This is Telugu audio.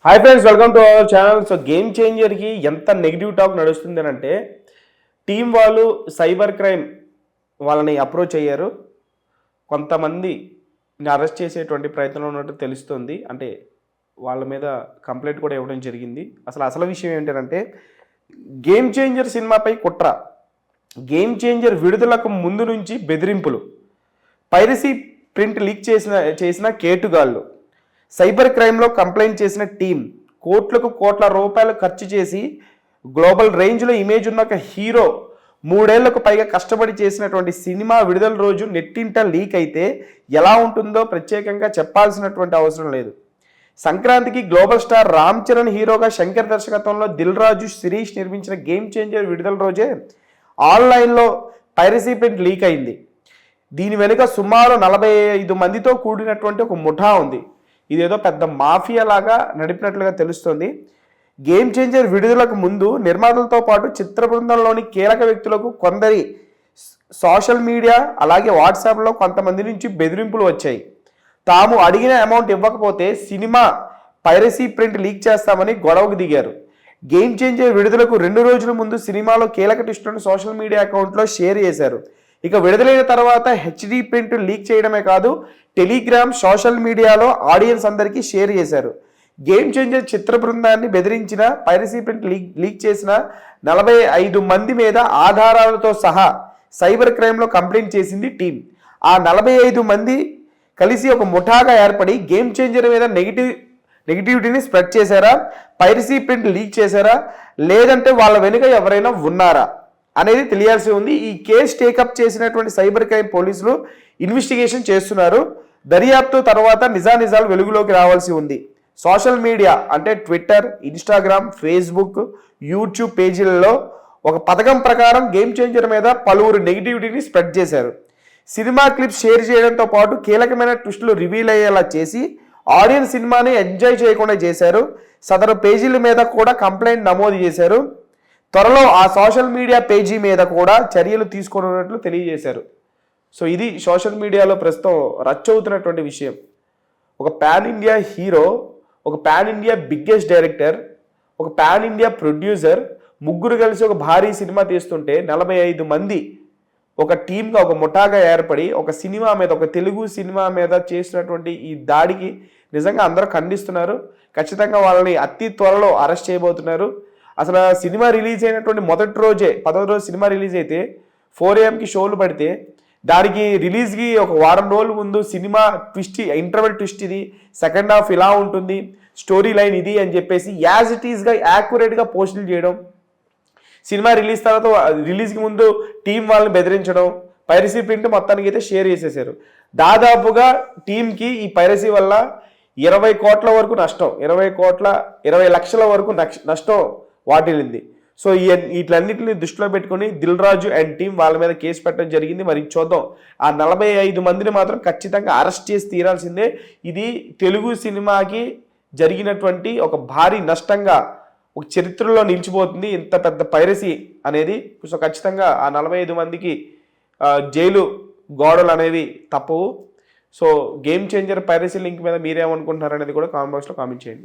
Hi friends, welcome to our channel. So game చేంజర్కి ఎంత నెగిటివ్ టాక్ నడుస్తుంది అంటే టీం వాళ్ళు సైబర్ క్రైమ్ వాళ్ళని అప్రోచ్ అయ్యారు. కొంతమందిని అరెస్ట్ చేసేటువంటి ప్రయత్నంలో ఉన్నట్టు తెలుస్తుంది. అంటే వాళ్ళ మీద కంప్లైంట్ కూడా ఇవ్వడం జరిగింది. అసలు విషయం ఏంటంటే గేమ్ చేంజర్ సినిమాపై కుట్ర, గేమ్ చేంజర్ విడుదలకు ముందు నుంచి బెదిరింపులు, పైరసీ ప్రింట్ లీక్ చేసిన కేటుగాళ్ళు, సైబర్ క్రైమ్లో కంప్లైంట్ చేసిన టీం, కోట్ల రూపాయలు ఖర్చు చేసి గ్లోబల్ రేంజ్లో ఇమేజ్ ఉన్న ఒక హీరో 3 ఏళ్లకు పైగా కష్టపడి చేసినటువంటి సినిమా విడుదల రోజు నెట్టింట లీక్ అయితే ఎలా ఉంటుందో ప్రత్యేకంగా చెప్పాల్సినటువంటి అవసరం లేదు. సంక్రాంతికి గ్లోబల్ స్టార్ రామ్ చరణ్ హీరోగా శంకర్ దర్శకత్వంలో దిల్ రాజు శిరీష్ నిర్మించిన గేమ్ చేంజర్ విడుదల రోజే ఆన్లైన్లో పైరసీ ప్రింట్ లీక్ అయింది. దీని వెనుక సుమారు 45 మందితో కూడినటువంటి ఒక ముఠా ఉంది. ఇదేదో పెద్ద మాఫియా లాగా నడిపినట్లుగా తెలుస్తుంది. గేమ్ చేంజర్ విడుదలకు ముందు నిర్మాతలతో పాటు చిత్ర బృందంలోని కీలక వ్యక్తులకు కొందరి సోషల్ మీడియా అలాగే వాట్సాప్లో కొంతమంది నుంచి బెదిరింపులు వచ్చాయి. తాము అడిగిన అమౌంట్ ఇవ్వకపోతే సినిమా పైరసీ ప్రింట్ లీక్ చేస్తామని గొడవకు దిగారు. గేమ్ చేంజర్ విడుదలకు 2 రోజుల ముందు సినిమాలో కీలక ట్విస్టులను సోషల్ మీడియా అకౌంట్లో షేర్ చేశారు. ఇక విడుదలైన తర్వాత హెచ్డి ప్రింట్ లీక్ చేయడమే కాదు, టెలిగ్రామ్, సోషల్ మీడియాలో ఆడియన్స్ అందరికీ షేర్ చేశారు. గేమ్ చేంజర్ చిత్ర బృందాన్ని బెదిరించిన, పైరసీ ప్రింట్ లీక్ చేసిన 45 మంది మీద ఆధారాలతో సహా సైబర్ క్రైమ్లో కంప్లైంట్ చేసింది టీం. ఆ 45 మంది కలిసి ఒక ముఠాగా ఏర్పడి గేమ్ చేంజర్ మీద నెగిటివిటీని స్ప్రెడ్ చేశారా, పైరసీ ప్రింట్ లీక్ చేశారా, లేదంటే వాళ్ళ వెనుక ఎవరైనా ఉన్నారా అనేది తెలియాల్సి ఉంది. ఈ కేసు టేకప్ చేసినటువంటి సైబర్ క్రైమ్ పోలీసులు ఇన్వెస్టిగేషన్ చేస్తున్నారు. దర్యాప్తు తర్వాత నిజాలు వెలుగులోకి రావాల్సి ఉంది. సోషల్ మీడియా అంటే ట్విట్టర్, ఇన్స్టాగ్రామ్, ఫేస్బుక్, యూట్యూబ్ పేజీలలో ఒక పథకం ప్రకారం గేమ్ చేంజర్ మీద పలువురు నెగిటివిటీని స్ప్రెడ్ చేశారు. సినిమా క్లిప్స్ షేర్ చేయడంతో పాటు కీలకమైన ట్విస్టులు రివీల్ అయ్యేలా చేసి ఆడియన్స్ సినిమాని ఎంజాయ్ చేయకుండా చేశారు. సదరు పేజీల మీద కూడా కంప్లైంట్ నమోదు చేశారు. త్వరలో ఆ సోషల్ మీడియా పేజీ మీద కూడా చర్యలు తీసుకున్నట్లు తెలియజేశారు. సో ఇది సోషల్ మీడియాలో ప్రస్తుతం రచ్చవుతున్నటువంటి విషయం. ఒక పాన్ ఇండియా హీరో, ఒక పాన్ ఇండియా బిగ్గెస్ట్ డైరెక్టర్, ఒక పాన్ ఇండియా ప్రొడ్యూసర్ ముగ్గురు కలిసి ఒక భారీ సినిమా తీస్తుంటే 45 మంది ఒక టీమ్గా, ఒక ముఠాగా ఏర్పడి ఒక సినిమా మీద, ఒక తెలుగు సినిమా మీద చేసినటువంటి ఈ దాడికి నిజంగా అందరూ ఖండిస్తున్నారు. ఖచ్చితంగా వాళ్ళని అతి త్వరలో అరెస్ట్ చేయబోతున్నారు. అసలు సినిమా రిలీజ్ అయినటువంటి మొదటి రోజే, 10వ రోజు సినిమా రిలీజ్ అయితే 4 AM షోలు పడితే దానికి రిలీజ్కి ఒక వారం రోజుల ముందు సినిమా ట్విస్ట్, ఇంటర్వెల్ ట్విస్ట్ ఇది, సెకండ్ హాఫ్ ఇలా ఉంటుంది, స్టోరీ లైన్ ఇది అని చెప్పేసి యాజ్ ఇట్ ఈస్గా యాక్యురేట్గా పోస్టులు చేయడం, సినిమా రిలీజ్ తర్వాత రిలీజ్కి ముందు టీం వాళ్ళని బెదిరించడం, పైరసీ ప్రింట్ మొత్తానికి అయితే షేర్ చేసేసారు. దాదాపుగా టీంకి ఈ పైరసీ వల్ల 20 కోట్ల వరకు నష్టం, 20 లక్షల వరకు నష్టం వాటిల్లింది. సో వీటిలన్నింటినీ దృష్టిలో పెట్టుకుని దిల్ రాజు అండ్ టీం వాళ్ళ మీద కేసు పెట్టడం జరిగింది. మరి చూద్దాం, ఆ 45 మందిని మాత్రం ఖచ్చితంగా అరెస్ట్ చేసి తీరాల్సిందే. ఇది తెలుగు సినిమాకి జరిగినటువంటి ఒక భారీ నష్టంగా ఒక చరిత్రలో నిలిచిపోతుంది ఇంత పెద్ద పైరసీ అనేది. సో ఖచ్చితంగా ఆ 45 మందికి జైలు గోడలు అనేవి తప్పవు. So game changer piracy link మీద మీరేమనుకుంటున్నారు అనేది కూడా కామెంట్ బాక్స్లో కామెంట్ చేయండి.